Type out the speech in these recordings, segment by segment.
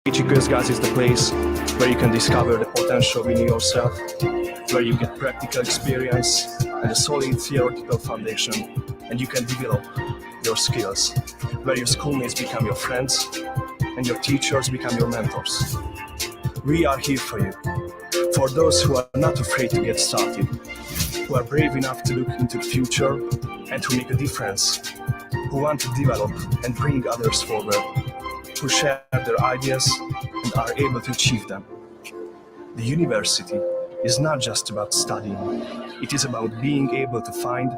ESDES is the place where you can discover the potential in yourself, where you get practical experience and a solid theoretical foundation, and you can develop your skills, where your schoolmates become your friends and your teachers become your mentors. We are here for you, for those who are not afraid to get started, who are brave enough to look into the future and to make a difference, who want to develop and bring others forward, who share their ideas and are able to achieve them. The university is not just about studying, it is about being able to find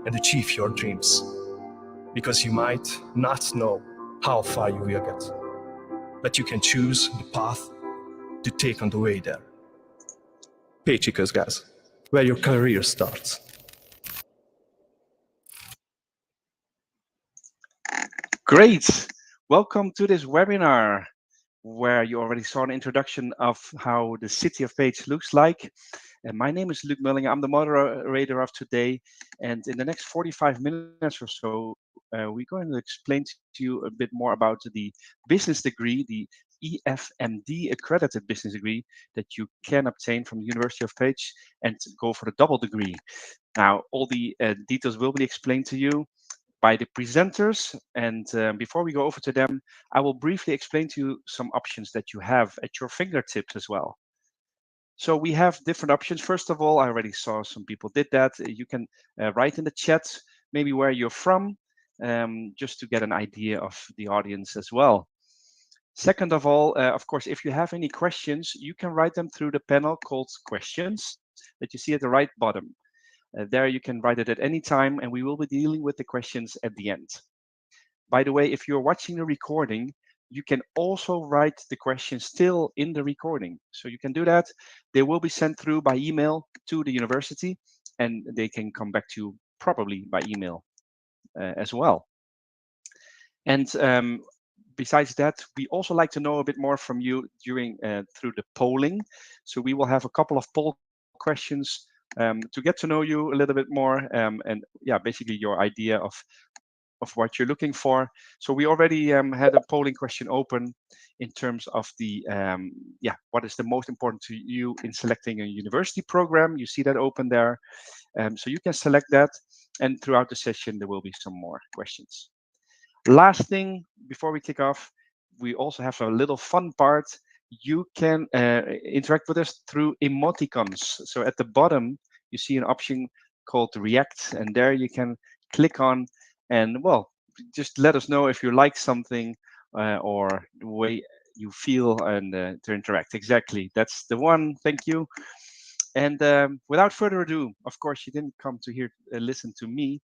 and achieve your dreams. Because you might not know how far you will get, but you can choose the path to take on the way there. Pécs ESDES, where your career starts. Great! Welcome to this webinar where you already saw an introduction of how the city of Pecs looks like. And my name is Luc Mullinger. I'm the moderator of today. And in the next 45 minutes or so, we're going to explain to you a bit more about the business degree, the EFMD accredited business degree that you can obtain from the University of Pecs and go for the double degree. Now, all the details will be explained to you by the presenters, and before we go over to them, I will briefly explain to you some options that you have at your fingertips as well. So we have different options. First of all, I already saw some people did that. You can write in the chat maybe where you're from, just to get an idea of the audience as well. Second of all, of course, if you have any questions, you can write them through the panel called questions that you see at the right bottom. There you can write it at any time, and we will be dealing with the questions at the end. By the way, if you're watching the recording, you can also write the questions still in the recording. So you can do that. They will be sent through by email to the university, and they can come back to you probably by email as well. And besides that, we also like to know a bit more from you during through the polling. So we will have a couple of poll questions to get to know you a little bit more, and yeah, basically your idea of what you're looking for. So we already had a polling question open in terms of the what is the most important to you in selecting a university program. You see that open there, so you can select that, and throughout the session there will be some more questions. Last thing before we kick off, we also have a little fun part. You can interact with us through emoticons. So at the bottom, you see an option called React, and there you can click on and, well, just let us know if you like something or the way you feel and to interact. Exactly, that's the one. Thank you. And without further ado, of course, you didn't come to here listen to me,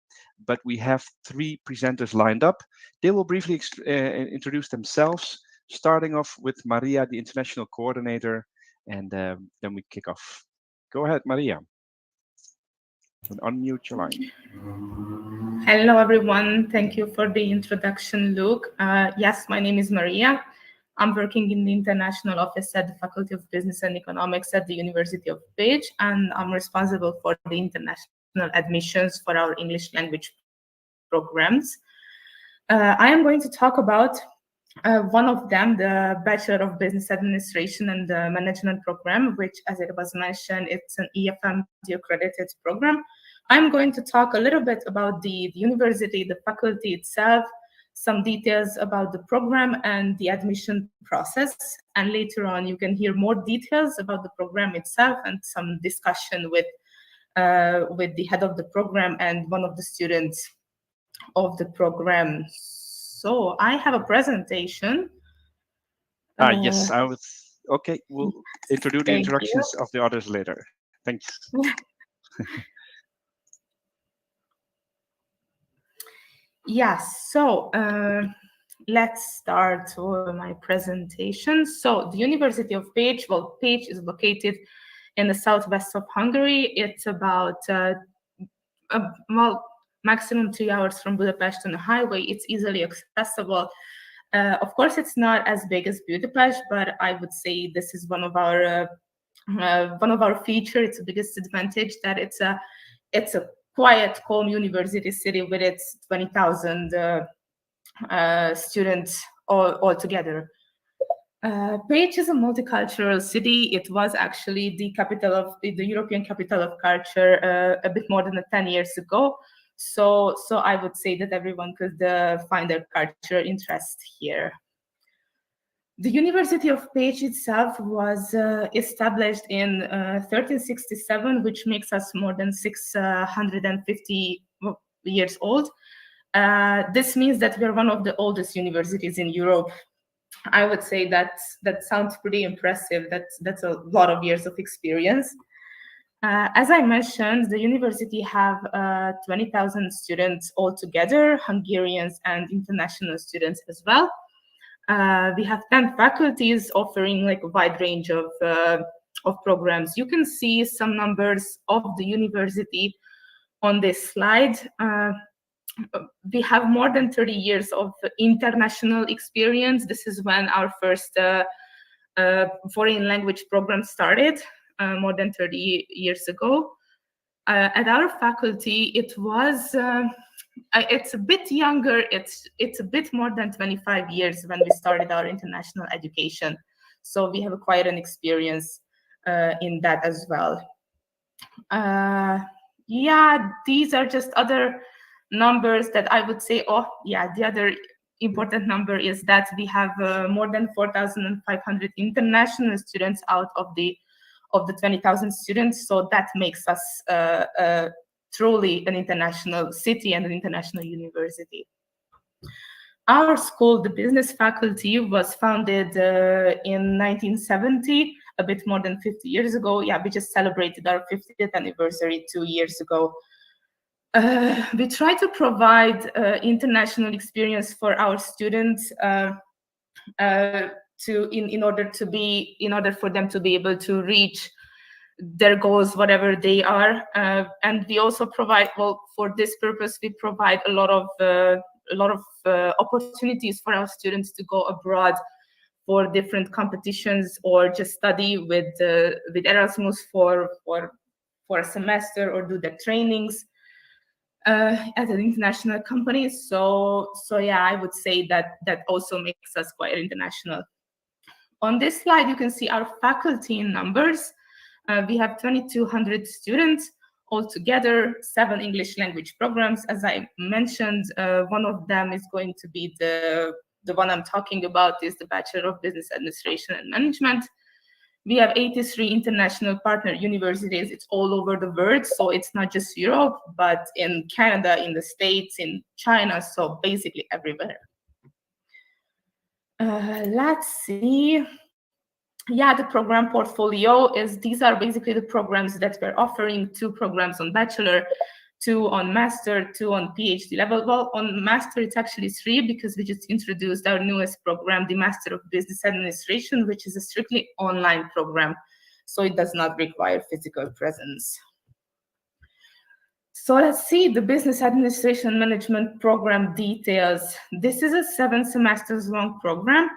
but we have three presenters lined up. They will briefly introduce themselves, starting off with Maria, the international coordinator, and then we kick off. Go ahead, Maria. And unmute your line. Hello, everyone. Thank you for the introduction, Luke. Yes, my name is Maria. I'm working in the international office at the Faculty of Business and Economics at the University of Pecs, and I'm responsible for the international admissions for our English language programs. I am going to talk about one of them, the Bachelor of Business Administration and Management program, which, as it was mentioned, it's an EFMD accredited program. I'm going to talk a little bit about the university, the faculty itself, some details about the program and the admission process. And later on, you can hear more details about the program itself and some discussion with the head of the program and one of the students of the program. So I have a presentation. Yes, I was okay. We'll introduce the introductions of the others later. Thanks. Yes, so let's start with my presentation. So the University of Pecs, well, Pecs is located in the southwest of Hungary. It's about maximum 3 hours from Budapest on the highway. It's easily accessible. Of course, it's not as big as Budapest, but I would say this is one of our features. It's the biggest advantage that it's a quiet, calm university city with its 20,000 students all together. Pécs is a multicultural city. It was actually the capital of the European capital of culture a bit more than 10 years ago. So I would say that everyone could find their cultural interest here. The University of Pécs itself was established in 1367, which makes us more than 650 years old. This means that we are one of the oldest universities in Europe. I would say that sounds pretty impressive. That's a lot of years of experience. As I mentioned, the university have 20,000 students altogether, Hungarians and international students as well. We have 10 faculties offering like a wide range of programs. You can see some numbers of the university on this slide. We have more than 30 years of international experience. This is when our first foreign language program started more than 30 years ago. At our faculty, it was, it's a bit younger, it's a bit more than 25 years when we started our international education. So we have quite an experience in that as well. Yeah, these are just other numbers that I would say, oh yeah, the other important number is that we have more than 4,500 international students out of the 20,000 students. So that makes us truly an international city and an international university. Our school, the business faculty, was founded in 1970, a bit more than 50 years ago. Yeah, we just celebrated our 50th anniversary 2 years ago. We try to provide international experience for our students in order for them to be able to reach their goals, whatever they are. And we also provide, well, for this purpose, we provide a lot of opportunities for our students to go abroad for different competitions or just study with Erasmus for a semester or do their trainings at an international company. So yeah, I would say that also makes us quite international. On this slide, you can see our faculty in numbers. We have 2,200 students altogether, 7 English language programs. As I mentioned, one of them is going to be the one I'm talking about is the Bachelor of Business Administration and Management. We have 83 international partner universities. It's all over the world, so it's not just Europe, but in Canada, in the States, in China, so basically everywhere. Let's see. Yeah, the program portfolio these are basically the programs that we're offering. 2 programs on bachelor, 2 on master, 2 on PhD level. Well, on master, it's actually 3 because we just introduced our newest program, the Master of Business Administration, which is a strictly online program. So it does not require physical presence. So let's see the Business Administration Management program details. This is a 7 semesters long program.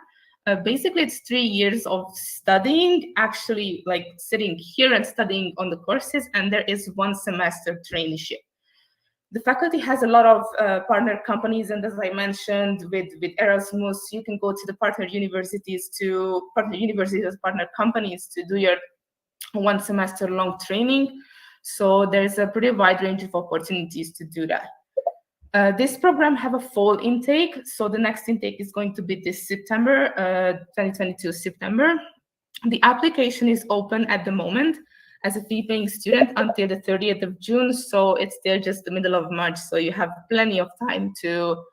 Basically, it's 3 years of studying, actually like sitting here and studying on the courses, and there is 1 semester traineeship. The faculty has a lot of partner companies, and as I mentioned, with Erasmus, you can go to the partner universities as partner companies to do your 1 semester long training. So there's a pretty wide range of opportunities to do that. This program have a fall intake, so the next intake is going to be this September, 2022 September. The application is open at the moment as a fee-paying student until the 30th of June, so it's still just the middle of March, so you have plenty of time to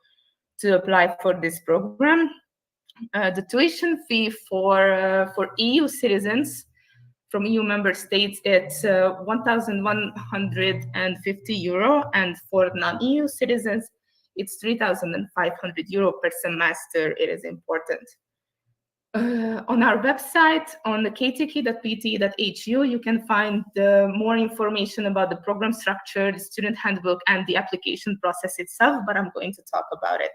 apply for this program. The tuition fee for EU citizens from EU member states, it's 1,150 euro, and for non-EU citizens, it's 3,500 euro per semester. It is important. On our website, on the ktk.pt.hu, you can find more information about the program structure, the student handbook, and the application process itself, but I'm going to talk about it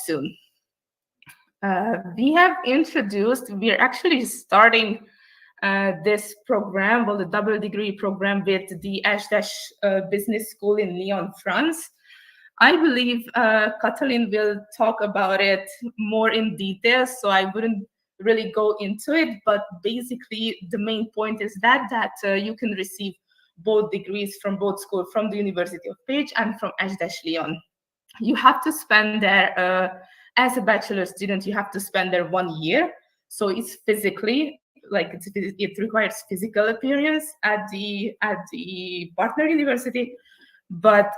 soon. We're actually starting this program, the double degree program with the ESDES Business School in Lyon, France. I believe Katalin will talk about it more in detail, so I wouldn't really go into it. But basically, the main point is that you can receive both degrees from both schools, from the University of Pecs and from ESDES Lyon. You have to spend there, as a bachelor student, you have to spend there 1 year. So it's physically, like it requires physical appearance at the partner university, but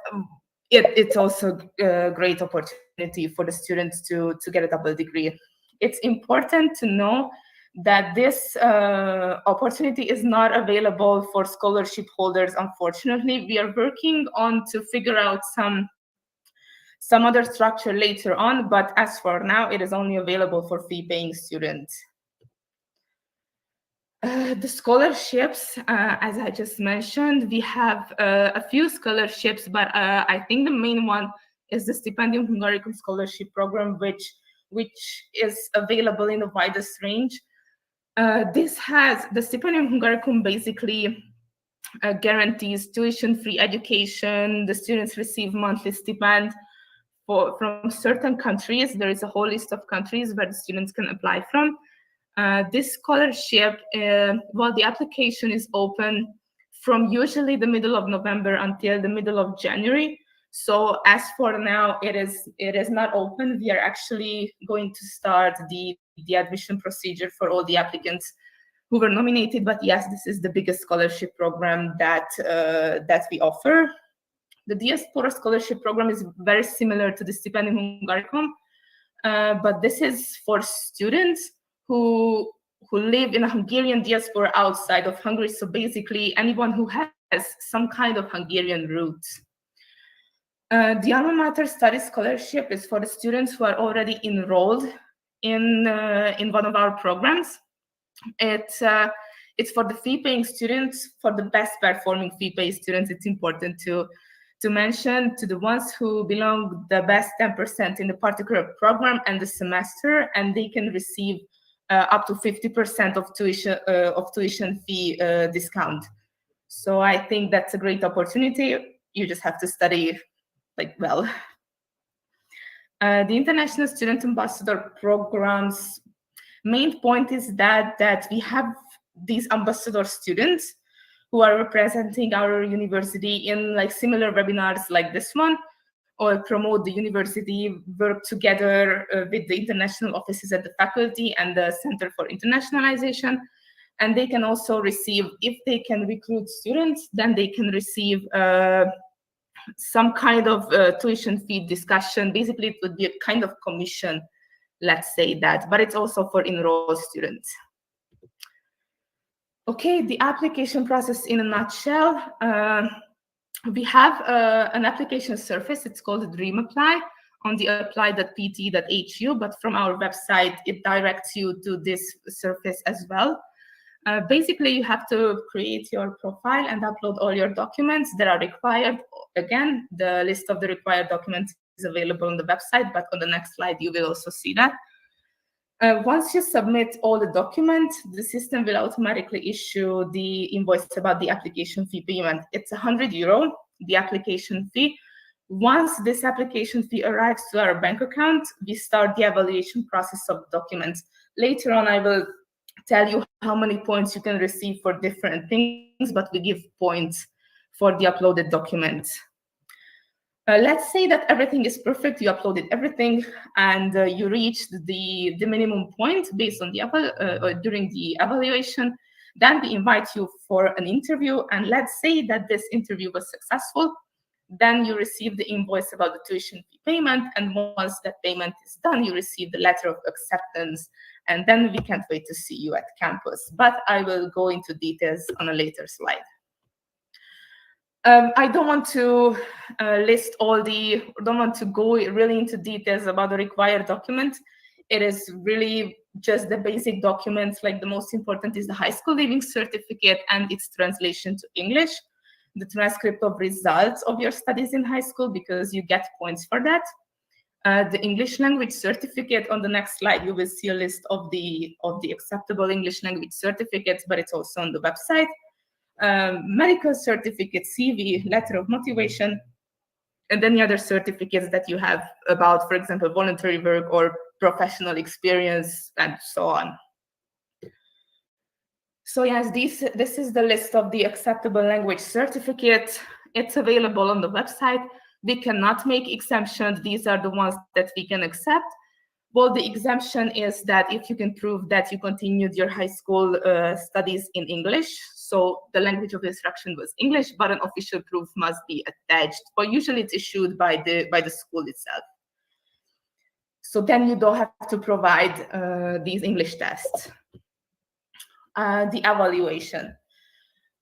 it's also a great opportunity for the students to get a double degree. It's important to know that this opportunity is not available for scholarship holders, unfortunately. We are working on to figure out some other structure later on, but as for now, it is only available for fee-paying students. The scholarships, as I just mentioned, we have a few scholarships, but I think the main one is the Stipendium Hungaricum scholarship program, which is available in the widest range. This has the Stipendium Hungaricum basically guarantees tuition-free education. The students receive monthly stipend from certain countries. There is a whole list of countries where the students can apply from. This scholarship, well, the application is open from usually the middle of November until the middle of January. So as for now, it is not open. We are actually going to start the admission procedure for all the applicants who were nominated. But yes, this is the biggest scholarship program that we offer. The Diaspora scholarship program is very similar to the Stipendium Hungaricum, but this is for students who live in a Hungarian diaspora outside of Hungary. So basically, anyone who has some kind of Hungarian roots. The Alma Mater Study Scholarship is for the students who are already enrolled in one of our programs. It's for the fee-paying students, for the best performing fee-paying students. It's important to mention, to the ones who belong the best 10% in the particular program and the semester, and they can receive up to 50% of tuition fee discount. So I think that's a great opportunity. You just have to study well. The International Student Ambassador Program's main point is that we have these ambassador students who are representing our university in similar webinars like this one, or promote the university, work together with the international offices at the faculty and the Center for Internationalization. And they can also receive, if they can recruit students, then they can receive some kind of tuition fee discussion. Basically, it would be a kind of commission, let's say that, but it's also for enrolled students. Okay, the application process in a nutshell. We have an application surface. It's called the Dream Apply on the apply.pt.hu, but from our website, it directs you to this surface as well. Basically, you have to create your profile and upload all your documents that are required. Again, the list of the required documents is available on the website, but on the next slide, you will also see that. Once you submit all the documents, the system will automatically issue the invoice about the application fee payment. It's €100, the application fee. Once this application fee arrives to our bank account, we start the evaluation process of documents. Later on, I will tell you how many points you can receive for different things, but we give points for the uploaded documents. Let's say that everything is perfect, you uploaded everything, and you reached the minimum point based on the during the evaluation. Then we invite you for an interview, and let's say that this interview was successful. Then you receive the invoice about the tuition fee payment, and once that payment is done, you receive the letter of acceptance, and then we can't wait to see you at campus. But I will go into details on a later slide. I don't want to don't want to go really into details about the required documents. It is really just the basic documents. Like the most important is the high school leaving certificate and its translation to English, the transcript of results of your studies in high school, because you get points for that. The English language certificate. On the next slide, you will see a list of the acceptable English language certificates, but it's also on the website. Medical certificate, CV, letter of motivation, and any other certificates that you have about, for example, voluntary work or professional experience, and so on. So yes, this is the list of the acceptable language certificate. It's available on the website. We cannot make exemptions. These are the ones that we can accept. Well, the exemption is that if you can prove that you continued your high school studies in English, so the language of instruction was English, but an official proof must be attached, or usually it's issued by the school itself. So then you don't have to provide these English tests. The evaluation.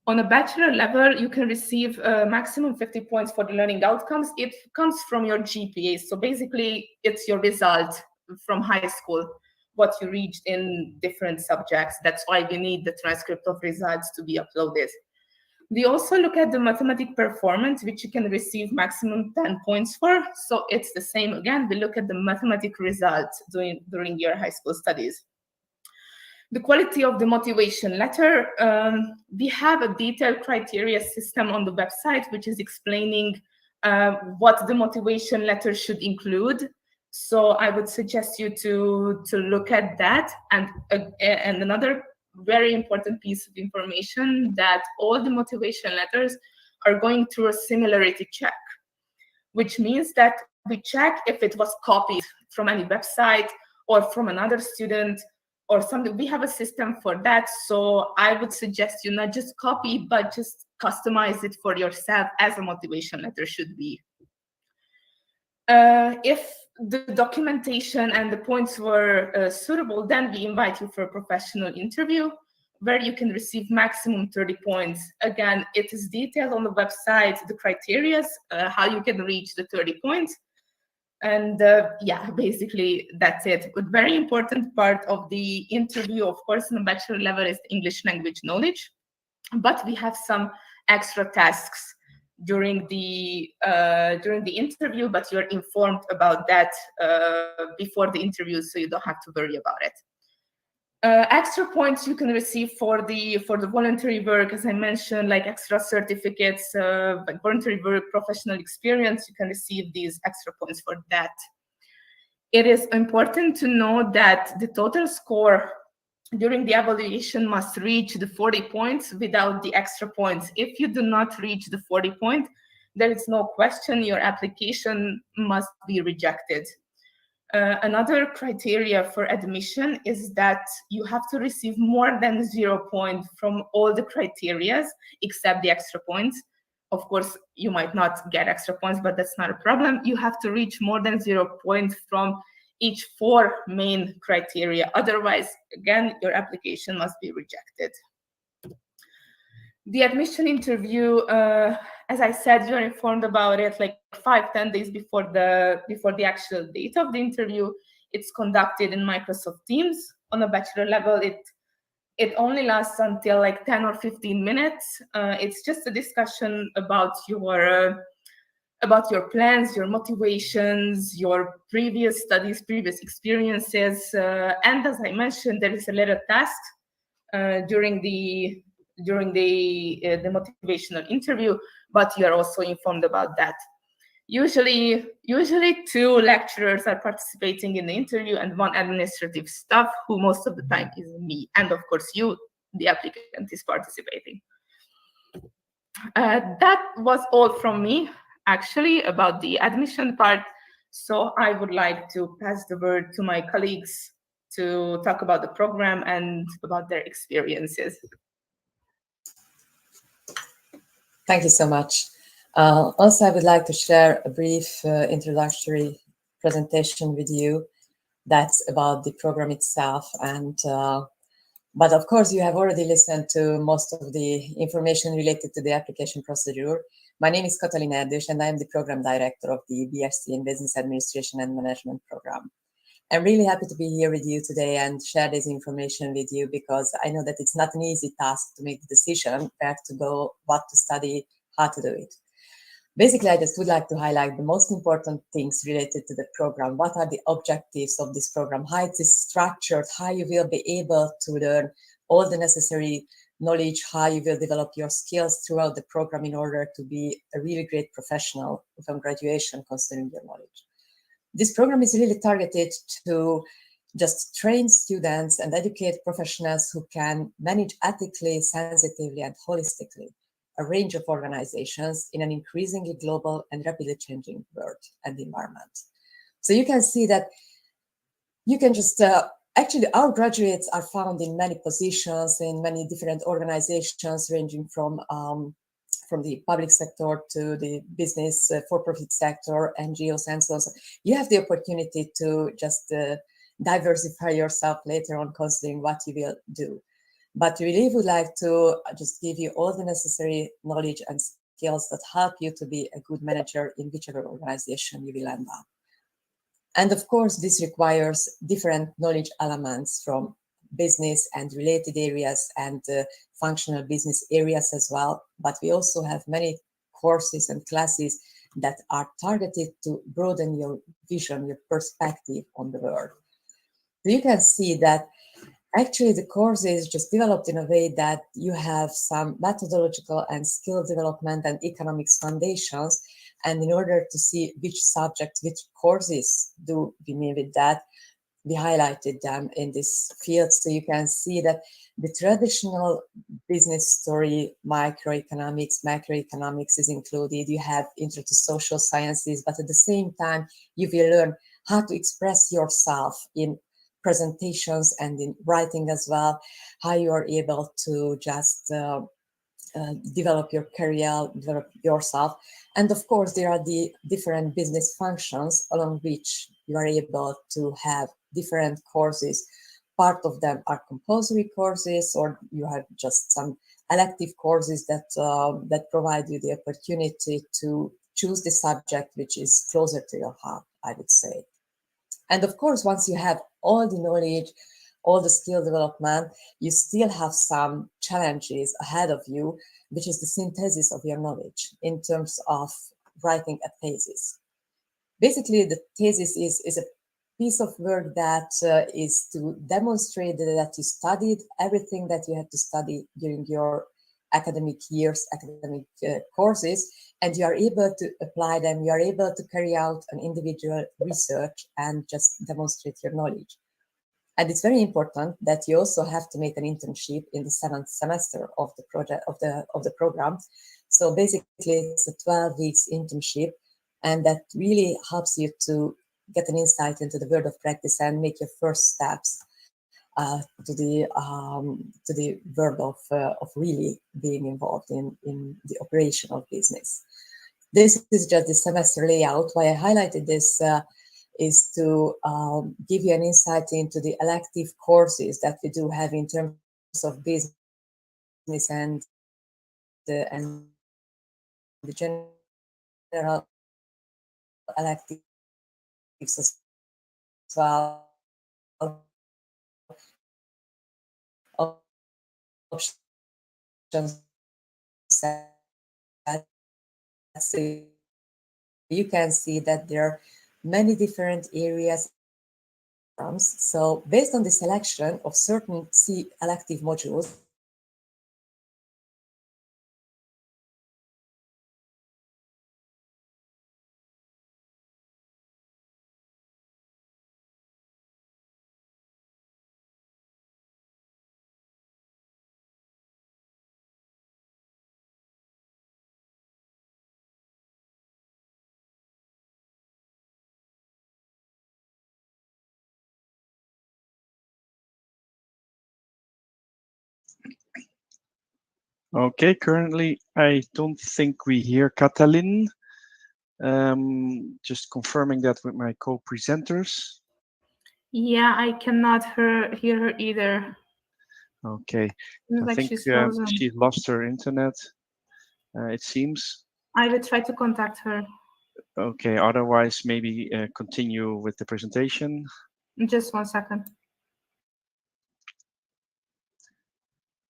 On a bachelor level, you can receive maximum 50 points for the learning outcomes. It comes from your GPA. So basically, it's your result from high school, what you reached in different subjects. That's why we need the transcript of results to be uploaded. We also look at the mathematic performance, which you can receive maximum 10 points for. So it's the same again. We look at the mathematic results during your high school studies. The quality of the motivation letter. We have a detailed criteria system on the website, which is explaining what the motivation letter should include. So I would suggest you to look at that. And another very important piece of information, that all the motivation letters are going through a similarity check, which means that we check if it was copied from any website or from another student or something. We have a system for that. So I would suggest you not just copy, but just customize it for yourself as a motivation letter should be. If the documentation and the points were suitable, then we invite you for a professional interview where you can receive maximum 30 points. Again, it is detailed on the website, the criteria, how you can reach the 30 points. And yeah, basically that's it. But very important part of the interview, of course, on the bachelor level is English language knowledge. But we have some extra tasks during the interview, but you're informed about that before the interview, so you don't have to worry about it. Extra points you can receive for the voluntary work, as I mentioned, like extra certificates, like voluntary work, professional experience. You can receive these extra points for that. It is important to know that the total score during the evaluation must reach the 40 points without the extra points. If you do not reach the 40 points, there is no question your application must be rejected. Another criteria for admission is that you have to receive more than 0 points from all the criteria except the extra points. Of course, you might not get extra points, but that's not a problem. You have to reach more than 0 points from each 4 main criteria. Otherwise, again, your application must be rejected. The admission interview, as I said, you're informed about it like 5-10 days before the actual date of the interview. It's conducted in Microsoft Teams. On a bachelor level, it only lasts until like 10 or 15 minutes. It's just a discussion about your plans, your motivations, your previous studies, previous experiences, and as I mentioned, there is a little task during the motivational interview, but you are also informed about that. Usually 2 lecturers are participating in the interview and 1 administrative staff, who most of the time is me, and of course you, the applicant, is participating. That was all from me, actually, about the admission part. So I would like to pass the word to my colleagues to talk about the program and about their experiences. Thank you so much. Also, I would like to share a brief introductory presentation with you that's about the program itself. And but of course, you have already listened to most of the information related to the application procedure. My name is Katalin Erdős, and I am the program director of the BSc in Business Administration and Management program. I'm really happy to be here with you today and share this information with you, because I know that it's not an easy task to make the decision where to go, what to study, how to do it. Basically, I just would like to highlight the most important things related to the program. What are the objectives of this program? How it is structured, how you will be able to learn all the necessary knowledge, how you will develop your skills throughout the program in order to be a really great professional from graduation, considering your knowledge. This program is really targeted to just train students and educate professionals who can manage ethically, sensitively, and holistically a range of organizations in an increasingly global and rapidly changing world and environment. So you can see that you can just actually, our graduates are found in many positions in many different organizations, ranging from the public sector to the business, for-profit sector, NGOs, and so on. So you have the opportunity to just diversify yourself later on, considering what you will do. But we really would like to just give you all the necessary knowledge and skills that help you to be a good manager in whichever organization you will end up. And of course, this requires different knowledge elements from business and related areas and functional business areas as well. But we also have many courses and classes that are targeted to broaden your vision, your perspective on the world. So you can see that actually the course is just developed in a way that you have some methodological and skill development and economics foundations. And in order to see which subjects, which courses do we mean with that, we highlighted them in this field. So you can see that the traditional business story, microeconomics, macroeconomics is included. You have intro to social sciences, but at the same time, you will learn how to express yourself in presentations and in writing as well, how you are able to just develop your career, develop yourself. And of course, there are the different business functions along which you are able to have different courses. Part of them are compulsory courses, or you have just some elective courses that, that provide you the opportunity to choose the subject which is closer to your heart, I would say. And of course, once you have all the knowledge, all the skill development, you still have some challenges ahead of you, which is the synthesis of your knowledge in terms of writing a thesis. Basically, the thesis is a piece of work that is to demonstrate that you studied everything that you had to study during your academic years, academic courses, and you are able to apply them, you are able to carry out an individual research and just demonstrate your knowledge. And it's very important that you also have to make an internship in the 7th semester of the project of the program. So basically, it's a 12 weeks internship, and that really helps you to get an insight into the world of practice and make your first steps to the world of really being involved in the operation of business. This is just the semester layout. Why I highlighted this is to give you an insight into the elective courses that we do have in terms of business and the general electives as well. Options set. So you can see that there are many different areas. So based on the selection of certain C elective modules, Okay, currently I don't think we hear Katalin. Just confirming that with my co-presenters. Yeah, I cannot hear her either. Okay, Seems I like think she's lost her internet, it seems. I will try to contact her. Okay, otherwise maybe continue with the presentation. Just 1 second.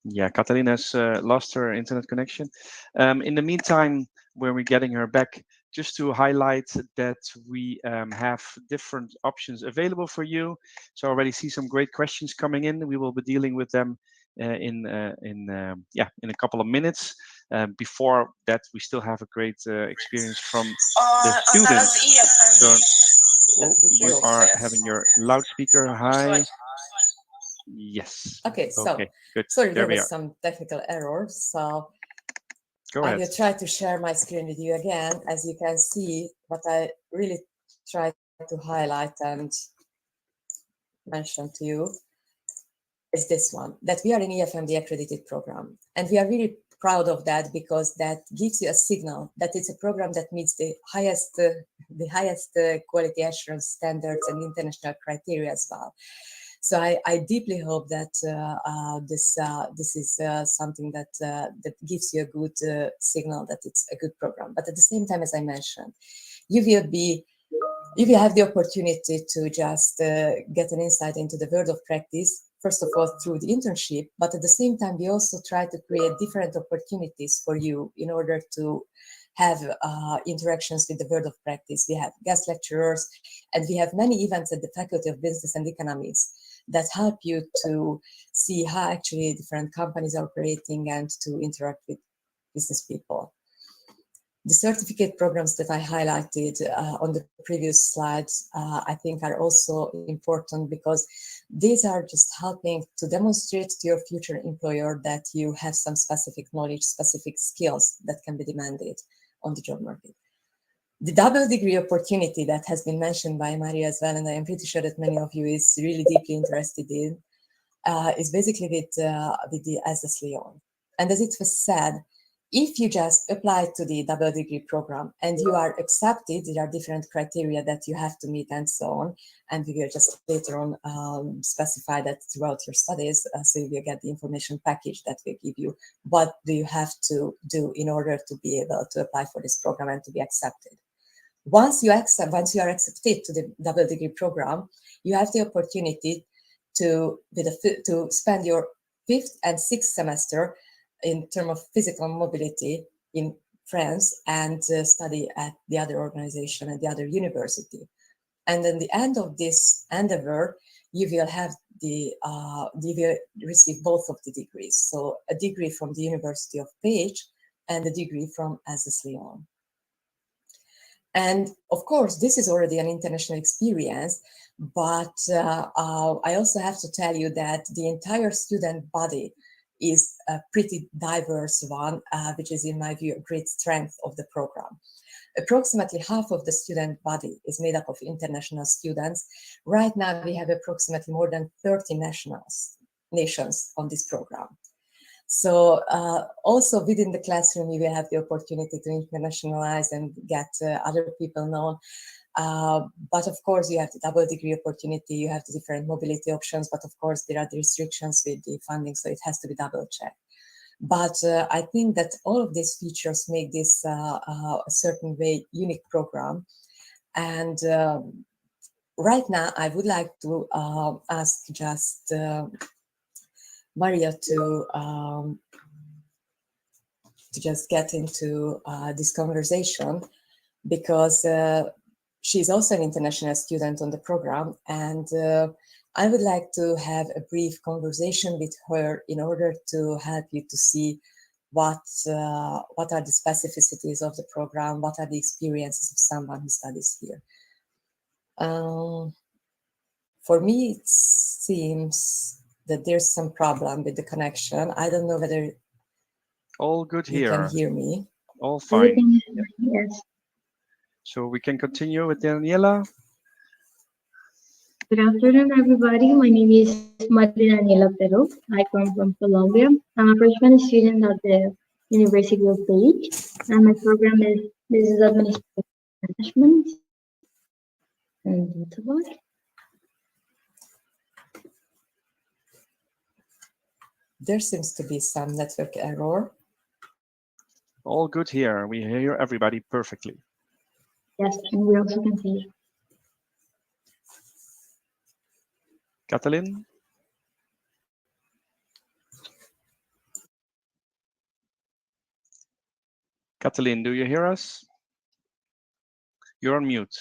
Yeah, Catalina's lost her internet connection. In the meantime, when we're getting her back, just to highlight that we have different options available for you. So I already see some great questions coming in. We will be dealing with them in a couple of minutes. Before that, we still have a great experience from the students. So, you are having your loudspeaker high. Yes. Okay, so good. Sorry, there there we was are. some technical error. So Go I ahead. will try to share my screen with you again. As you can see, what I really try to highlight and mention to you is this one, that we are an EFMD accredited program. And we are really proud of that because that gives you a signal that it's a program that meets the highest quality assurance standards and international criteria as well. So I deeply hope that this is something that gives you a good signal that it's a good program. But at the same time, as I mentioned, you will have the opportunity to just get an insight into the world of practice, first of all through the internship, but at the same time, we also try to create different opportunities for you in order to have interactions with the world of practice. We have guest lecturers, and we have many events at the Faculty of Business and Economics that help you to see how actually different companies are operating and to interact with business people. The certificate programs that I highlighted on the previous slides, I think are also important because these are just helping to demonstrate to your future employer that you have some specific knowledge, specific skills that can be demanded on the job market. The double degree opportunity that has been mentioned by Maria as well, and I am pretty sure that many of you is really deeply interested in, is basically with the ESDES Lyon. And as it was said, if you just apply to the double degree program and you are accepted, there are different criteria that you have to meet and so on. And we will just later on specify that throughout your studies. So you will get the information package that will give you what do you have to do in order to be able to apply for this program and to be accepted. Once you are accepted to the double degree program, you have the opportunity to spend your 5th and 6th semester in terms of physical mobility in France and study at the other organization and the other university. And at the end of this endeavor, you will receive both of the degrees. So a degree from the University of Pecs and a degree from ESDES Lyon. And of course, this is already an international experience, but I also have to tell you that the entire student body is a pretty diverse one, which is in my view a great strength of the program. Approximately half of the student body is made up of international students. Right now we have approximately more than 30 nations on this program. So also within the classroom, you will have the opportunity to internationalize and get other people known. But of course, you have the double degree opportunity, you have the different mobility options, but of course, there are the restrictions with the funding, so it has to be double checked. But I think that all of these features make this a certain way unique program. And right now, I would like to ask just Maria to just get into this conversation, because she's also an international student on the program, and I would like to have a brief conversation with her in order to help you to see what are the specificities of the program, what are the experiences of someone who studies here. For me, it seems that there's some problem with the connection. I don't know whether all good you here. can hear me. All fine. Yes. So we can continue with Daniela. Good afternoon, everybody. My name is Madina Daniela Pero. I come from Colombia. I'm a freshman student at the University of Pecs, and my program is Business Administration Management. And that's about it. There seems to be some network error. All good here. We hear everybody perfectly. Yes, and we also can see. Katalin? Katalin, do you hear us? You're on mute.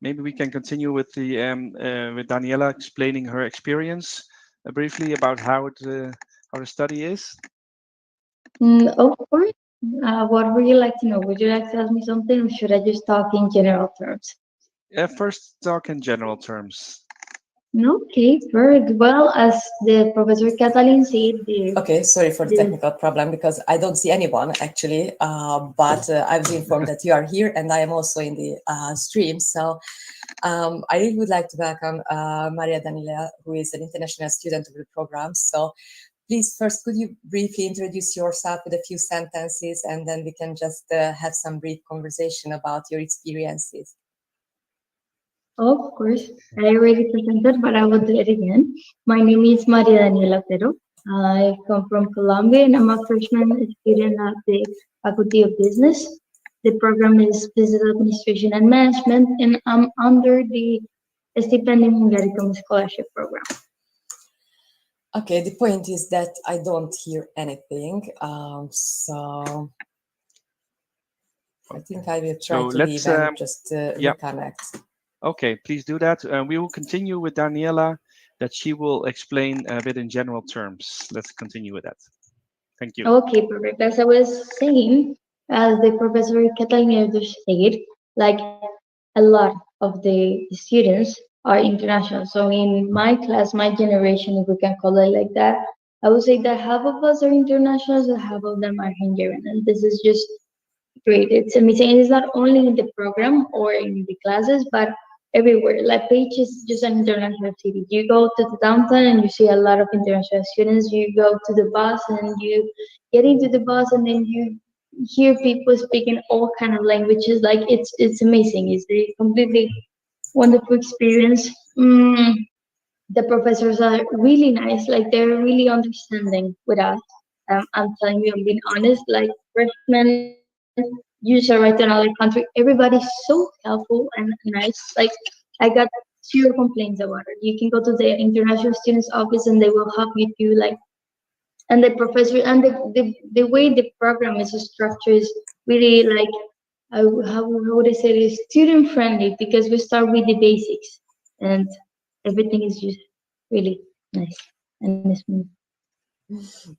Maybe we can continue with the with Daniela explaining her experience briefly about how the study is. Of course. What would you like to know? Would you like to ask me something, or should I just talk in general terms? First, talk in general terms. Okay, very well. As the Professor Catalin said, Okay, sorry for the technical problem because I don't see anyone actually, but I was informed that you are here and I am also in the stream. So I really would like to welcome Maria Danila, who is an international student of the program. So please, first, could you briefly introduce yourself with a few sentences, and then we can just have some brief conversation about your experiences. of course, I already presented, but I will do it again. My name is Maria Daniela Pero. I come from Colombia and I'm a freshman student at the Faculty of Business. The program is Business Administration and Management, and I'm under the Stipendium Hungaricum Scholarship Program. Okay, the point is that I don't hear anything, so I think I will try to leave and just reconnect. Okay, please do that. We will continue with Daniela, that she will explain a bit in general terms. Let's continue with that. Thank you. Okay, perfect. As I was saying, as the Professor Catalina just said, like a lot of the students are international. So in my class, my generation, if we can call it like that, I would say that half of us are internationals and half of them are Hungarian. And this is just great. It's amazing. It's not only in the program or in the classes, but everywhere. Like Page is just an international city. You go to the downtown and you see a lot of international students. You go to the bus and you get into the bus and then you hear people speaking all kind of languages. Like it's amazing. It's a completely wonderful experience. The professors are really nice. Like they're really understanding with us. I'm telling you, I'm being honest. Like freshmen, user right in another country, everybody's so helpful and nice. Like I got zero complaints about it. You can go to the international students office and they will help you too. Like, and the professor and the way the program is structured is really like how would I say it is student friendly, because we start with the basics and everything is just really nice and smooth.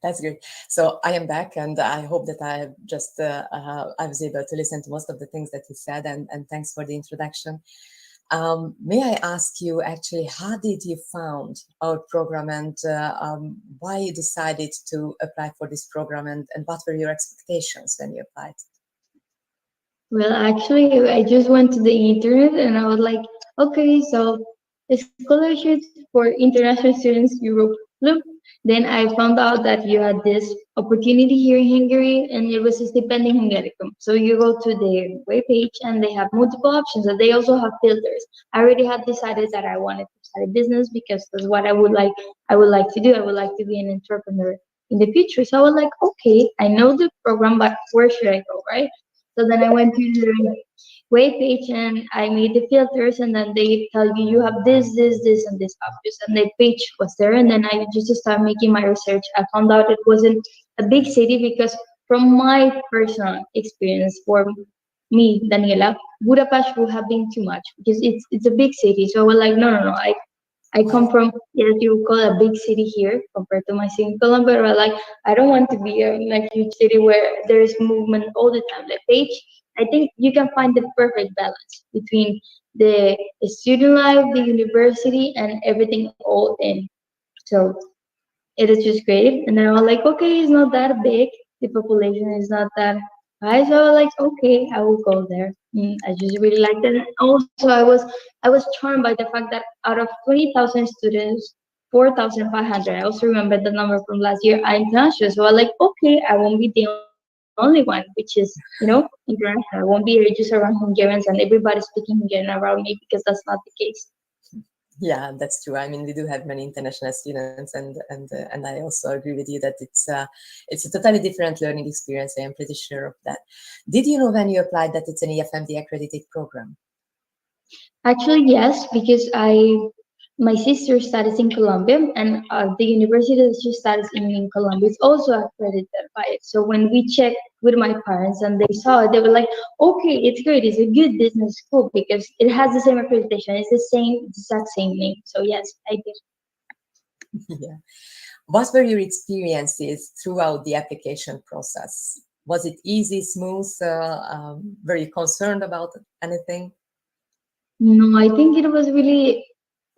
That's good. So I am back, and I hope that I just I was able to listen to most of the things that you said, and thanks for the introduction. May I ask you actually, how did you found our program, and why you decided to apply for this program, and what were your expectations when you applied? Well, actually, I just went to the internet and I was like, okay, so scholarships for international students, Europe. Look, then I found out that you had this opportunity here in Hungary, and it was a Stipendium Hungaricum. So you go to their webpage and they have multiple options, and they also have filters. I already had decided that I wanted to start a business because that's what I would like. I would like to do. I would like to be an entrepreneur in the future. So I was like, okay, I know the program, but where should I go, right? So then I went to the web page and I made the filters, and then they tell you you have this, and this options, and the page was there. And then I just started making my research. I found out it wasn't a big city, because from my personal experience, for me, Daniela, Budapest would have been too much because it's a big city. So I was like, no, I come from, yes, you call a big city here compared to my city in Colombia. But like, I don't want to be in a huge city where there's movement all the time. Like Page, I think you can find the perfect balance between the student life, the university, and everything all in. So it is just great. And then I was like, okay, it's not that big. The population is not that high. So I was like, okay, I will go there. I just really liked it. And also, I was charmed by the fact that out of 20,000 students, 4,500, I also remember the number from last year, are international. So I was like, okay, I won't be the only one, which is, international. I won't be just around Hungarians and everybody speaking Hungarian around me, because that's not the case. Yeah, that's true. I mean, we do have many international students, and I also agree with you that it's a totally different learning experience. I am pretty sure of that. Did you know when you applied that it's an EFMD accredited program? Actually, yes, because I my sister studies in Colombia, and the university that she studies in Colombia is also accredited by it. So when we checked with my parents and they saw it, they were like, okay, it's great. It's a good business school because it has the same accreditation. It's the same, exact same name. So yes, I did. Yeah. What were your experiences throughout the application process? Was it easy, smooth? Were you concerned about anything? No, I think it was really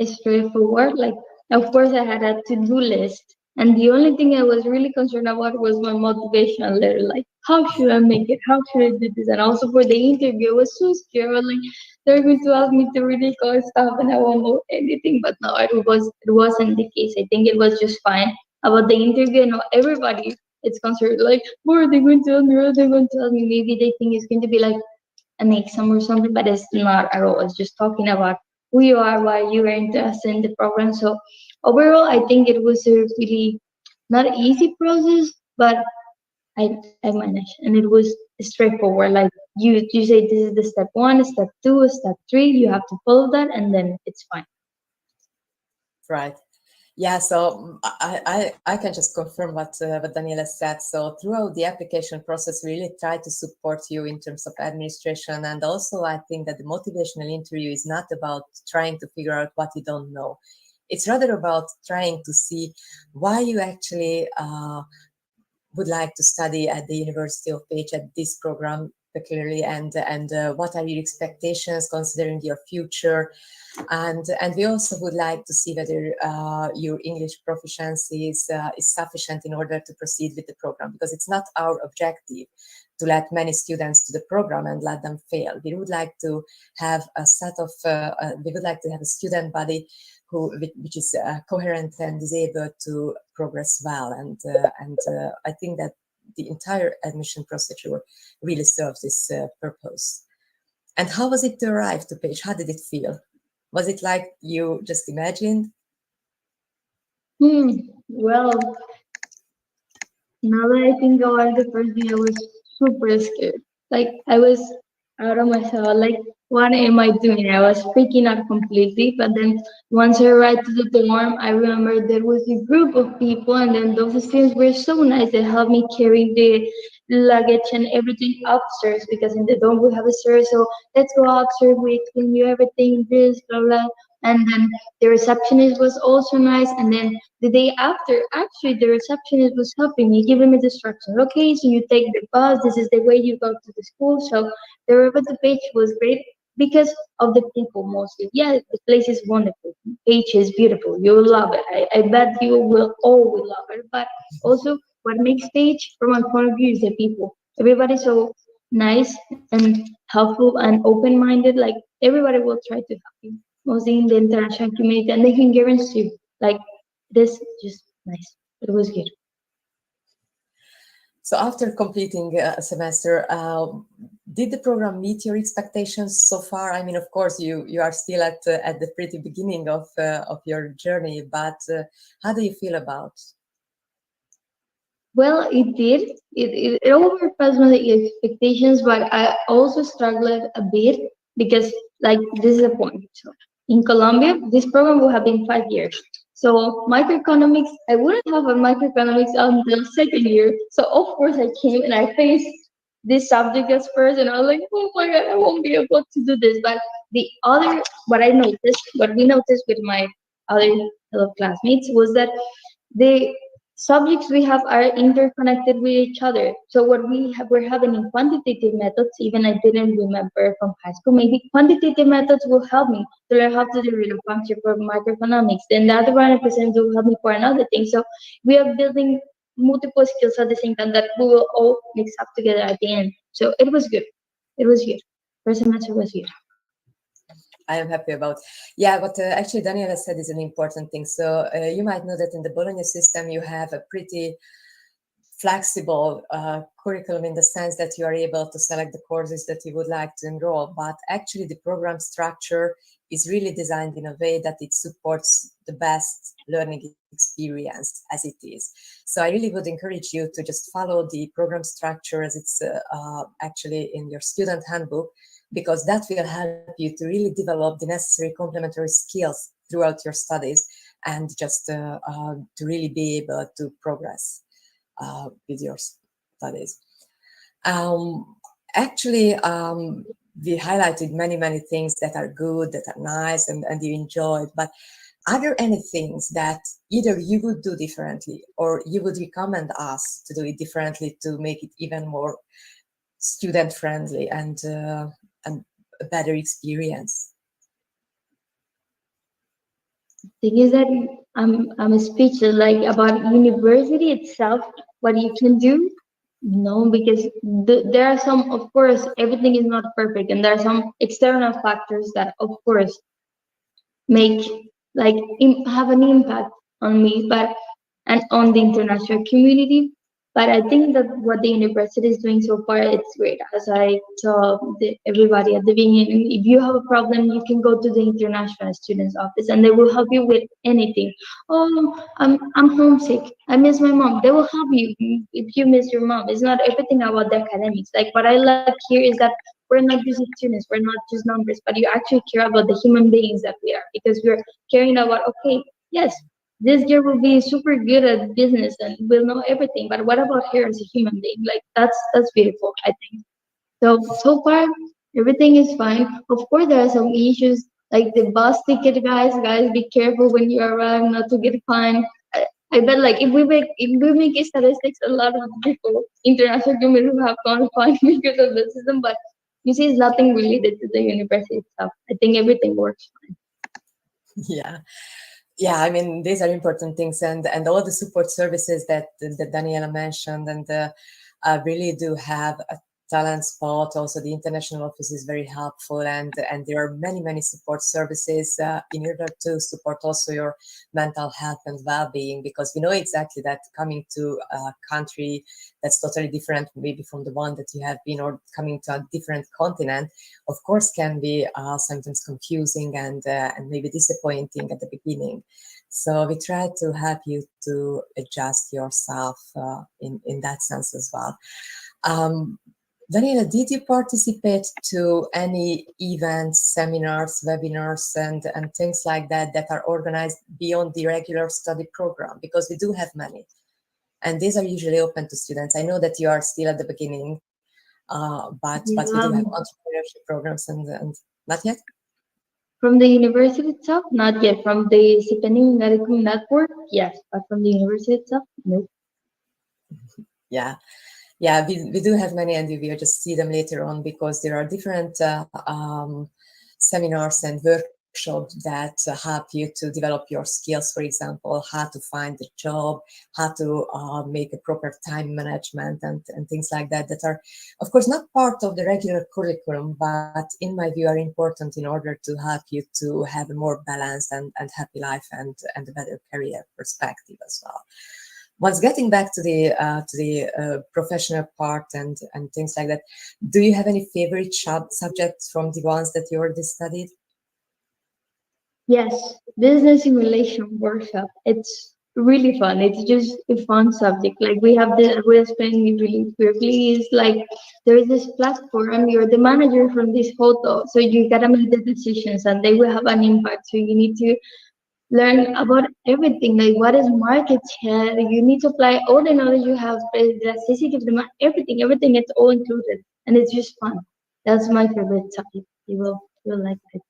straightforward. Like, of course, I had a to-do list, and the only thing I was really concerned about was my motivational letter. Like, how should I make it? How should I do this? And also for the interview, I was so scared. I was like, they're going to ask me to really call stuff, and I won't know anything. But no, it wasn't the case. I think it was just fine. About the interview, you know, everybody it's concerned. Like, what are they going to ask me? What are they going to ask me? Maybe they think it's going to be like an exam or something, but it's not at all. It's just talking about who you are, why you are interested in the program. So overall, I think it was a really not easy process, but I managed, and it was straightforward. Like you say, this is the step one, step two, step three. You have to follow that, and then it's fine. Right. Yeah, so I can just confirm what Daniela said. So throughout the application process, we really try to support you in terms of administration. And also, I think that the motivational interview is not about trying to figure out what you don't know. It's rather about trying to see why you actually would like to study at the University of Pecs at this program particularly, and what are your expectations considering your future. And we also would like to see whether your English proficiency is sufficient in order to proceed with the program, because it's not our objective to let many students to the program and let them fail. We would like to have a set of, we would like to have a student body which is coherent and is able to progress well. And I think that the entire admission procedure really serves this purpose. And how was it to arrive to Pecs? How did it feel? Was it like you just imagined? Well, now that I think about it, the first day I was super scared. Like I was out of myself. Like, what am I doing? I was freaking out completely. But then once I arrived to the dorm, I remember there was a group of people, and then those students were so nice. They helped me carry the luggage and everything upstairs, because in the dorm we have a stairs. So let's go upstairs. We explain you everything. This, blah blah. And then the receptionist was also nice. And then the day after, actually, the receptionist was helping me, giving me the instructions. Okay, so you take the bus. This is the way you go to the school. So the river to Pecs was great because of the people mostly. Yeah, the place is wonderful. Pecs is beautiful. You will love it. I bet you will all will love it. But also, what makes Pecs, from my point of view, is the people. Everybody's so nice and helpful and open-minded. Like everybody will try to help you, mostly in the international community, and the Hungarians too. Like this, just nice. It was good. So after completing a semester, did the program meet your expectations so far? I mean, of course, you are still at the pretty beginning of your journey, but how do you feel about? Well, it did. It overpassed my expectations, but I also struggled a bit because, like, this is a point. So, in Colombia, this program will have been 5 years. So microeconomics, I wouldn't have a microeconomics until second year. So of course I came and I faced this subject as first, and I was like, oh my god, I won't be able to do this. But what we noticed with my other fellow classmates was that the subjects we have are interconnected with each other. So what we're having in quantitative methods, even I didn't remember from high school, maybe quantitative methods will help me to learn how to do real function for microeconomics. Then the other 100% will help me for another thing. So we are building multiple skills at the same time that we will all mix up together at the end. So it was good. It was good. First semester was good. I am happy about. Yeah, what actually Daniela said is an important thing. So you might know that in the Bologna system, you have a pretty flexible curriculum in the sense that you are able to select the courses that you would like to enroll. But actually the program structure is really designed in a way that it supports the best learning experience as it is. So I really would encourage you to just follow the program structure as it's actually in your student handbook, because that will help you to really develop the necessary complementary skills throughout your studies, and just to really be able to progress with your studies. Actually, we highlighted many things that are good, that are nice, and you enjoyed, but are there any things that either you would do differently or you would recommend us to do it differently to make it even more student friendly and a better experience? Thing is that I'm speechless, like about university itself, what you can do. No, because there are some, of course, everything is not perfect, and there are some external factors that, of course, make like have an impact on me, but and on the international community. But I think that what the university is doing so far, it's great. As I told everybody at the beginning, if you have a problem, you can go to the international students office, and they will help you with anything. Oh, I'm homesick. I miss my mom. They will help you if you miss your mom. It's not everything about the academics. Like what I like here is that we're not just students, we're not just numbers, but you actually care about the human beings that we are, because we're caring about, okay, yes, this girl will be super good at business and will know everything, but what about her as a human being? Like that's beautiful, I think. So far everything is fine. Of course there are some issues like the bus ticket, guys, be careful when you arrive not to get fined. I bet like if we make statistics, a lot of people, international community who have gone fined because of the system, but you see it's nothing related to the university itself. I think everything works fine. Yeah, I mean, these are important things, and all the support services that Daniela mentioned, and really do have a talent spot. Also, the international office is very helpful, and there are many support services in order to support also your mental health and well-being, because we know exactly that coming to a country that's totally different maybe from the one that you have been, or coming to a different continent, of course can be sometimes confusing and maybe disappointing at the beginning. So we try to help you to adjust yourself in that sense as well. Daniela, did you participate to any events, seminars, webinars, and things like that that are organized beyond the regular study program? Because we do have many, and these are usually open to students. I know that you are still at the beginning, but we do have entrepreneurship programs and not yet? From the university itself, not yet. From the Stipendium Medicum Network, yes, but from the university itself, no. Yeah, we do have many, and we will just see them later on, because there are different seminars and workshops that help you to develop your skills. For example, how to find a job, how to make a proper time management, and things like that, that are, of course, not part of the regular curriculum, but in my view are important in order to help you to have a more balanced and happy life and a better career perspective as well. Once getting back to the professional part and things like that, do you have any favorite subjects from the ones that you already studied? Yes, business simulation workshop. It's really fun. It's just a fun subject. Like we're explaining it really quickly. It's like there is this platform. You're the manager from this hotel, so you gotta make the decisions, and they will have an impact. So you need to learn about everything, like what is market share. You need to apply all the knowledge you have, the elasticity of the market, everything. It's all included, and it's just fun. That's my favorite topic. You'll like it.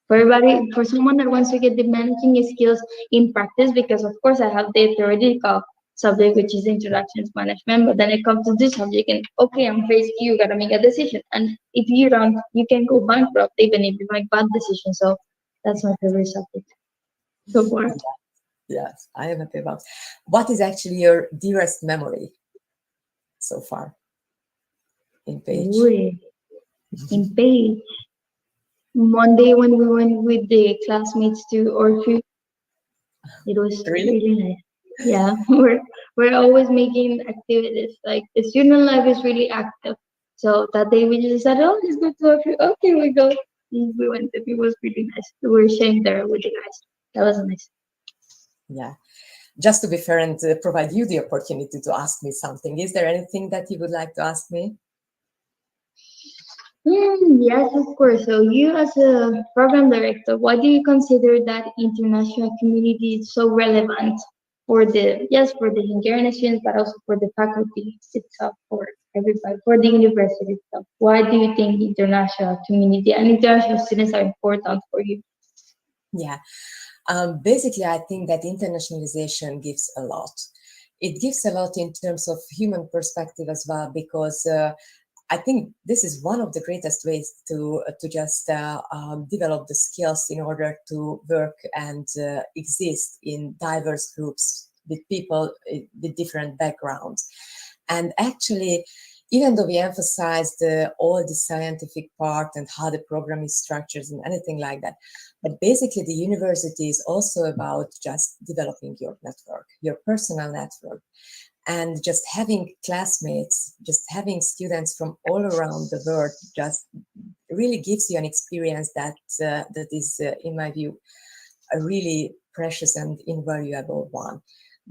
For everybody, for someone that wants to get the managing skills in practice, because of course I have the theoretical subject, which is introduction to management, but then it comes to this subject, and okay, I'm faced, you gotta make a decision, and if you don't, you can go bankrupt even if you make bad decisions. So that's my favorite subject so far. Yes, I am happy about. What is actually your dearest memory so far in Page? In Page, one day when we went with the classmates to Orchard, it was really nice. Yeah, we're always making activities. Like the student life is really active. So that day we just said, oh, let's go to Orchard. Okay, we go. We went. It was really nice. We were sharing there with the guys. That was nice. Yeah. Just to be fair and provide you the opportunity to ask me something, is there anything that you would like to ask me? Yes, of course. So you as a program director, why do you consider that international community is so relevant for the, yes, for the Hungarian students, but also for the faculty itself, for everybody, for the university itself? Why do you think international community and international students are important for you? Yeah, basically, I think that internationalization gives a lot. It gives a lot in terms of human perspective as well, because I think this is one of the greatest ways to just develop the skills in order to work and exist in diverse groups with people with different backgrounds. And actually, even though we emphasize all the scientific part and how the program is structured and anything like that, but basically the university is also about just developing your network, your personal network, and just having classmates, just having students from all around the world, just really gives you an experience that that is, in my view, a really precious and invaluable one.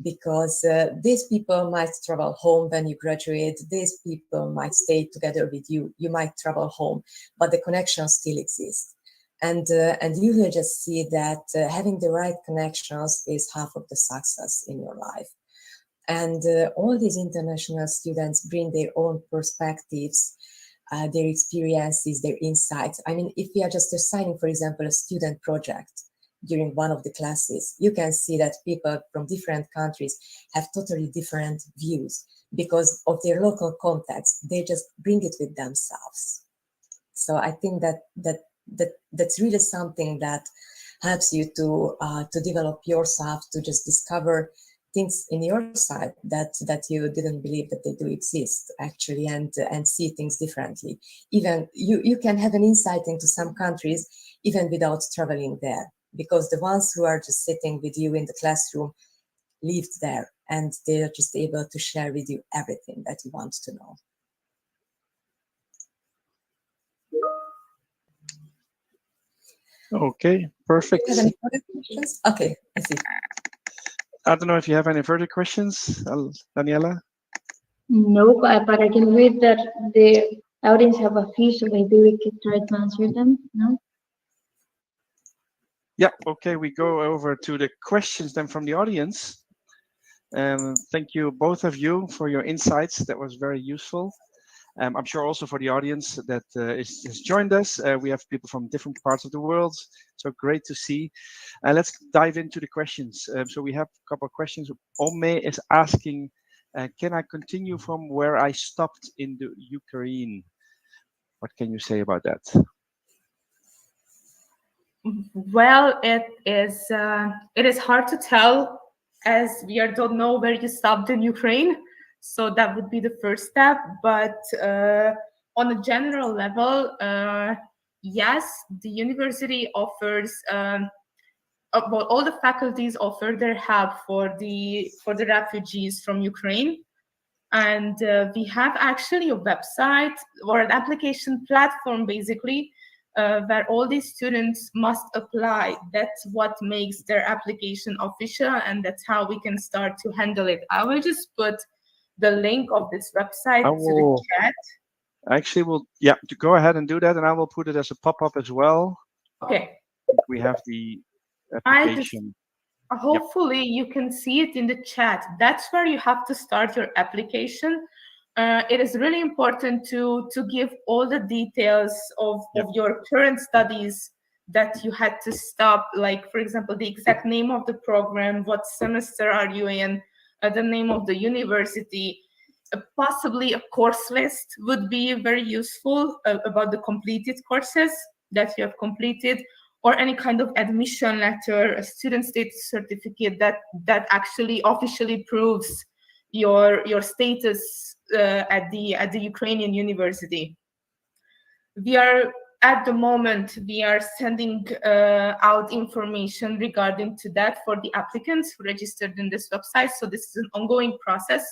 Because these people might travel home when you graduate, these people might stay together with you, you might travel home, but the connection still exists. And you will just see that having the right connections is half of the success in your life. And all these international students bring their own perspectives, their experiences, their insights. I mean, if we are just assigning, for example, a student project during one of the classes, you can see that people from different countries have totally different views because of their local context. They just bring it with themselves. So I think that's really something that helps you to develop yourself, to just discover things in your side that you didn't believe that they do exist actually, and see things differently. Even you can have an insight into some countries even without traveling there, because the ones who are just sitting with you in the classroom lived there, and they're just able to share with you everything that you want to know. Okay, perfect. Do you have any further questions? Okay, I see. I don't know if you have any further questions, Daniela? No, but I can read that the audience have a few, so maybe we could try to answer them. No? Yeah, okay, we go over to the questions then from the audience. Thank you, both of you, for your insights. That was very useful. I'm sure also for the audience that has joined us. We have people from different parts of the world, so great to see. Let's dive into the questions. So we have a couple of questions. Ome is asking, can I continue from where I stopped in the Ukraine? What can you say about that? Well, it is hard to tell, as we don't know where you stopped in Ukraine. So that would be the first step. But on a general level, yes, the university offers, well, all the faculties offer their help for the refugees from Ukraine. And we have actually a website or an application platform, basically, where all these students must apply. That's what makes their application official, and that's how we can start to handle it. I will just put the link of this website to the chat. Actually, yeah, to go ahead and do that, and I will put it as a pop-up as well. Okay. We have the application. Hopefully you can see it in the chat. That's where you have to start your application. It is really important to give all the details of your current studies that you had to stop, like, for example, the exact name of the program, what semester are you in, the name of the university. Possibly a course list would be very useful about the completed courses that you have completed, or any kind of admission letter, a student status certificate that actually officially proves your status at the Ukrainian university. At the moment, we are sending out information regarding to that for the applicants registered in this website. So this is an ongoing process.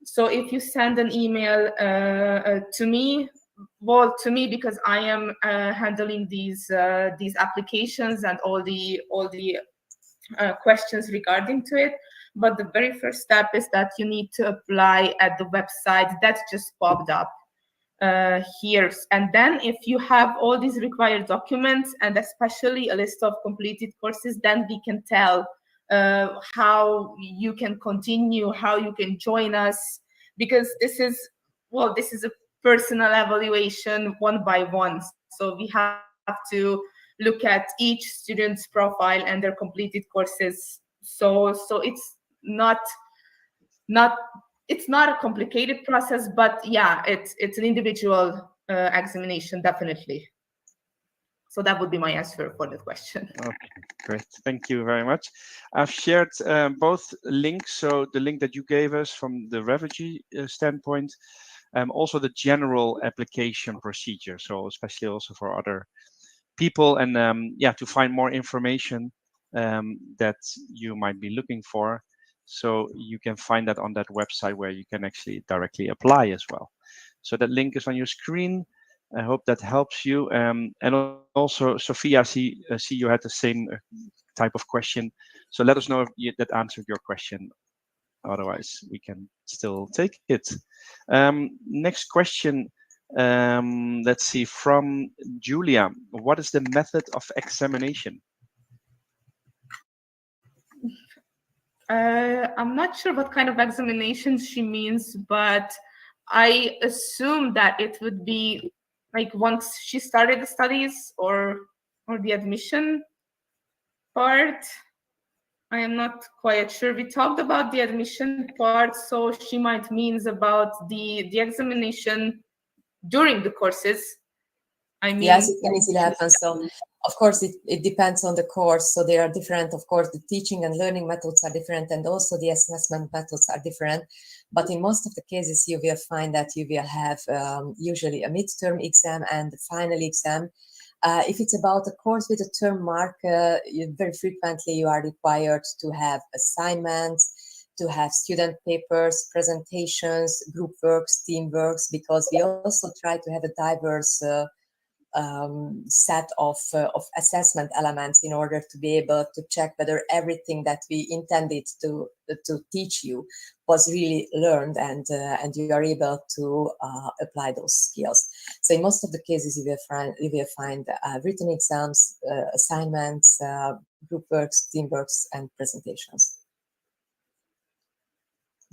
So if you send an email to me, because I am handling these applications and all the questions regarding to it. But the very first step is that you need to apply at the website that just popped up. here. And then if you have all these required documents and especially a list of completed courses, then we can tell how you can continue, how you can join us, because this is a personal evaluation one by one. So we have to look at each student's profile and their completed courses. So it's not a complicated process, but yeah, it's an individual examination, definitely. So that would be my answer for that question. Okay, great. Thank you very much. I've shared both links. So the link that you gave us from the refugee standpoint, also the general application procedure. So especially also for other people, and to find more information that you might be looking for. So you can find that on that website where you can actually directly apply as well. So that link is on your screen. I hope that helps you. And also, Sophia, I see you had the same type of question. So let us know if that answered your question. Otherwise, we can still take it. Next question. Let's see, from Julia. What is the method of examination? I'm not sure what kind of examinations she means, but I assume that it would be like once she started the studies or the admission part. I am not quite sure. We talked about the admission part, so she might means about the examination during the courses. I mean, yes, it can easily happen. So of course it depends on the course. So there are different, of course, the teaching and learning methods are different, and also the assessment methods are different. But in most of the cases, you will find that you will have usually a midterm exam and the final exam. If it's about a course with a term mark, very frequently you are required to have assignments, to have student papers, presentations, group works, team works, because we also try to have a diverse set of assessment elements in order to be able to check whether everything that we intended to teach you was really learned, and you are able to apply those skills. So in most of the cases, you will find written exams, assignments, group works, team works, and presentations.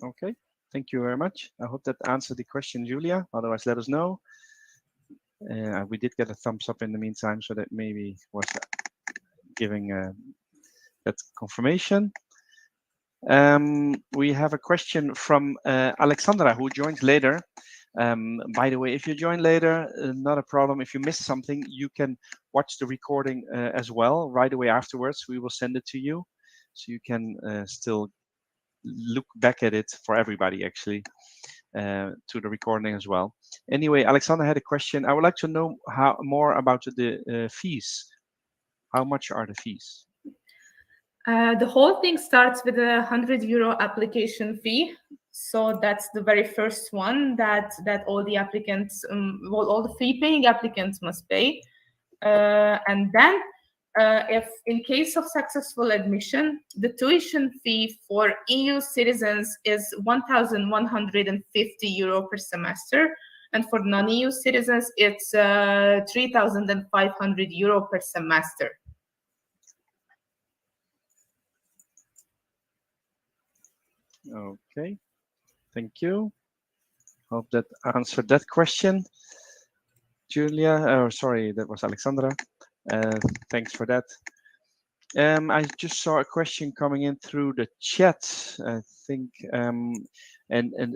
Okay, thank you very much. I hope that answered the question, Julia. Otherwise, let us know. We did get a thumbs up in the meantime, so that maybe was giving that confirmation. We have a question from Alexandra, who joins later. By the way, if you join later, not a problem. If you missed something, you can watch the recording as well right away afterwards. We will send it to you, so you can still look back at it for everybody, actually. To the recording as well. Anyway, Alexander had a question. I would like to know more about the fees. How much are the fees? The whole thing starts with a €100 application fee. So that's the very first one that all the applicants, all the fee-paying applicants must pay. And then, if in case of successful admission, the tuition fee for EU citizens is €1,150 per semester, and for non-EU citizens, it's €3,500 per semester. Okay, thank you. Hope that answered that question, Julia. Oh, sorry, that was Alexandra. Thanks for that. I just saw a question coming in through the chat, I think, and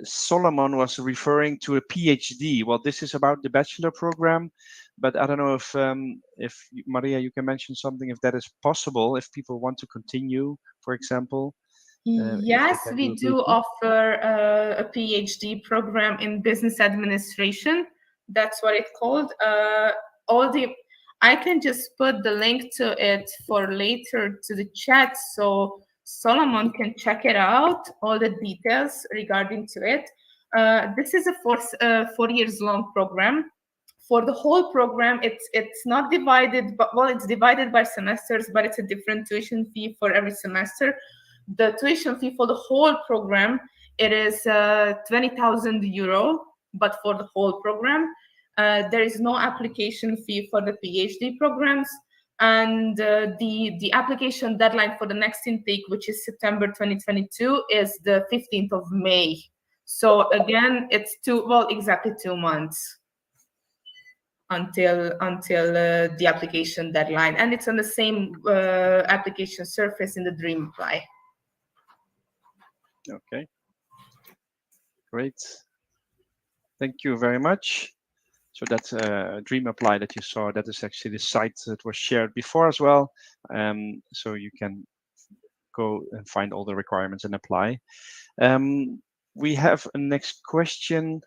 Solomon was referring to a PhD. Well, this is about the bachelor program, but I don't know if Maria, you can mention something, if that is possible, if people want to continue, for example. Yes, we do offer a PhD program in business administration. That's what it's called. I can just put the link to it for later to the chat, so Solomon can check it out, all the details regarding to it. This is a 4 years long program. For the whole program, it's not divided, but well, it's divided by semesters, but it's a different tuition fee for every semester. The tuition fee for the whole program, it is €20,000. but for the whole program. There is no application fee for the PhD programs. And the application deadline for the next intake, which is September 2022, is the 15th of May. So again, it's exactly 2 months until the application deadline, and it's on the same application surface in the Dream Apply. Okay, great. Thank you very much. So that Dream Apply that you saw, that is actually the site that was shared before as well. So you can go and find all the requirements and apply. We have a next question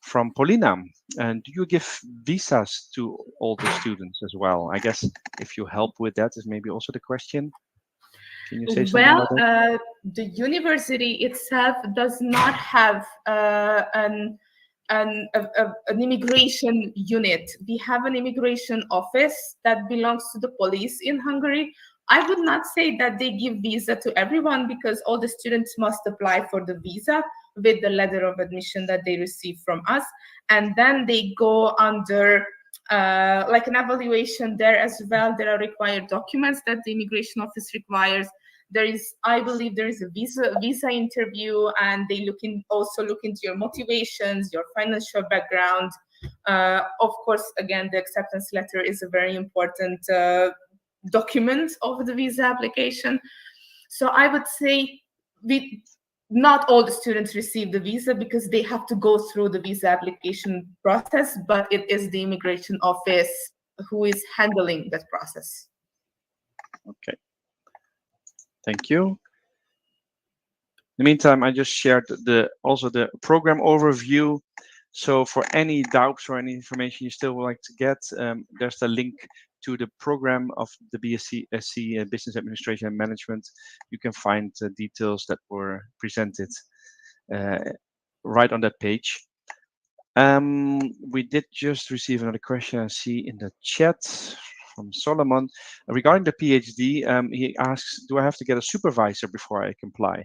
from Paulina. And do you give visas to all the students as well? I guess if you help with that is maybe also the question. Can you say something about that? The university itself does not have an immigration unit. We have an immigration office that belongs to the police in Hungary. I would not say that they give visa to everyone, because all the students must apply for the visa with the letter of admission that they receive from us. And then they go under like an evaluation there as well. There are required documents that the immigration office requires. There is, I believe, there is a visa interview, and they also look into your motivations, your financial background. Of course, again, the acceptance letter is a very important document of the visa application. So I would say not all the students receive the visa, because they have to go through the visa application process, but it is the immigration office who is handling that process. Okay. Thank you. In the meantime, I just shared also the program overview. So for any doubts or any information you still would like to get, there's the link to the program of the BSc Business Administration and Management. You can find details that were presented right on that page. We did just receive another question I see in the chat from Solomon regarding the PhD. He asks, do I have to get a supervisor before I can apply?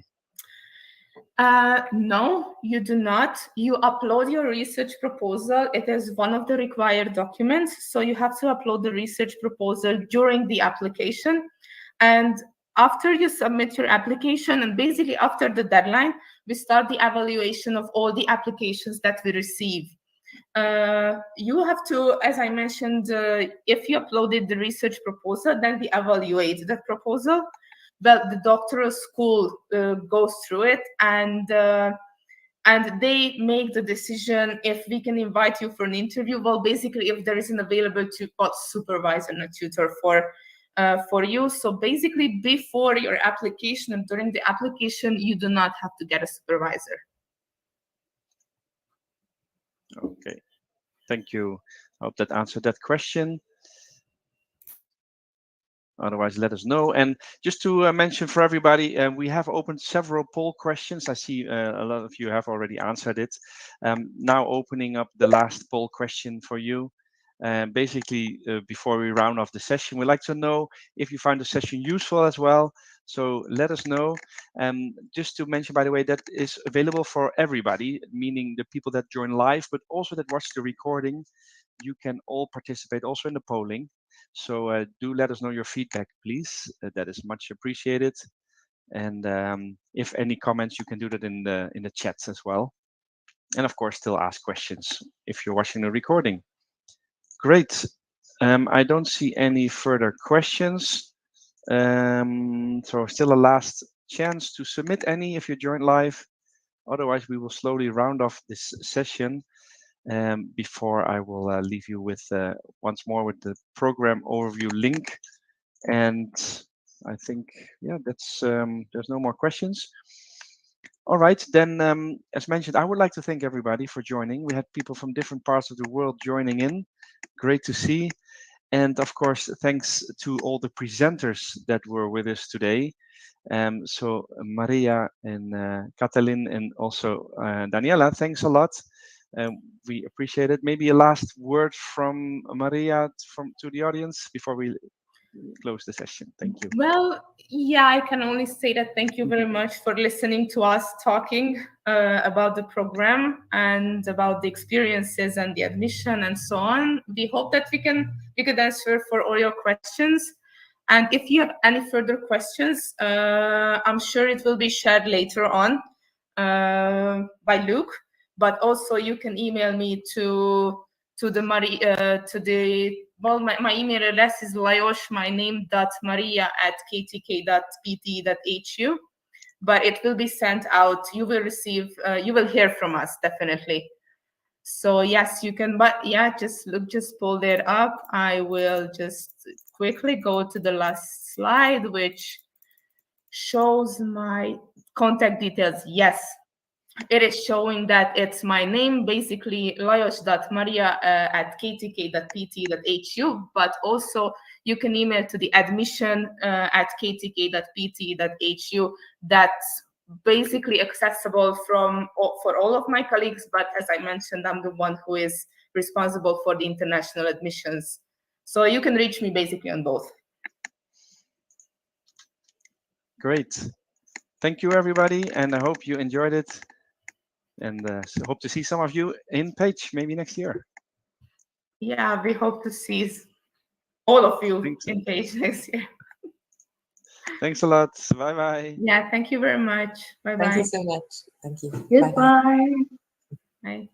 No, you do not. You upload your research proposal. It is one of the required documents. So you have to upload the research proposal during the application. And after you submit your application, and basically after the deadline, we start the evaluation of all the applications that we receive. You have to, as I mentioned, if you uploaded the research proposal, then we evaluate that proposal. Well, the doctoral school goes through it, and they make the decision if we can invite you for an interview. Well, basically, if there is an available supervisor and a tutor for you. So basically, before your application and during the application, you do not have to get a supervisor. Okay, thank you. I hope that answered that question. Otherwise, let us know. And just to mention for everybody, we have opened several poll questions. I see a lot of you have already answered it. Now opening up the last poll question for you. Basically, before we round off the session, we'd like to know if you find the session useful as well. So let us know. Just to mention, by the way, that is available for everybody, meaning the people that join live, but also that watch the recording. You can all participate also in the polling. So do let us know your feedback, please. That is much appreciated. And if any comments, you can do that in the chats as well. And of course, still ask questions if you're watching the recording. Great. I don't see any further questions. So still a last chance to submit any if you join live. Otherwise, we will slowly round off this session. Before I will leave you with once more with the program overview link. And I think, yeah, that's there's no more questions. All right, then, as mentioned, I would like to thank everybody for joining. We had people from different parts of the world joining in. Great to see. And of course, thanks to all the presenters that were with us today. So Maria and Katalin and also Daniela, thanks a lot. We appreciate it. Maybe a last word from Maria to the audience before we close the session. Thank you. Well, yeah, I can only say that thank you very much for listening to us talking about the program and about the experiences and the admission and so on. We hope that we could answer for all your questions. And if you have any further questions, I'm sure it will be shared later on by Luke. But also you can email me to my email address is Lajos, my name, .maria@ktk.pt.hu, but it will be sent out. You will hear from us definitely. So yes, you can, but yeah, just pull that up. I will just quickly go to the last slide, which shows my contact details. Yes. It is showing that it's my name, basically lajos.maria@ktk.pt.hu, but also you can email to the admission@ktk.pt.hu. That's basically accessible for all of my colleagues, but as I mentioned, I'm the one who is responsible for the international admissions. So you can reach me basically on both. Great. Thank you, everybody, and I hope you enjoyed it. And hope to see some of you in Page maybe next year. Yeah, we hope to see all of you in Page next year. Thanks a lot. Bye-bye. Yeah, thank you very much. Bye-bye. Thank you so much. Thank you. Goodbye. Bye.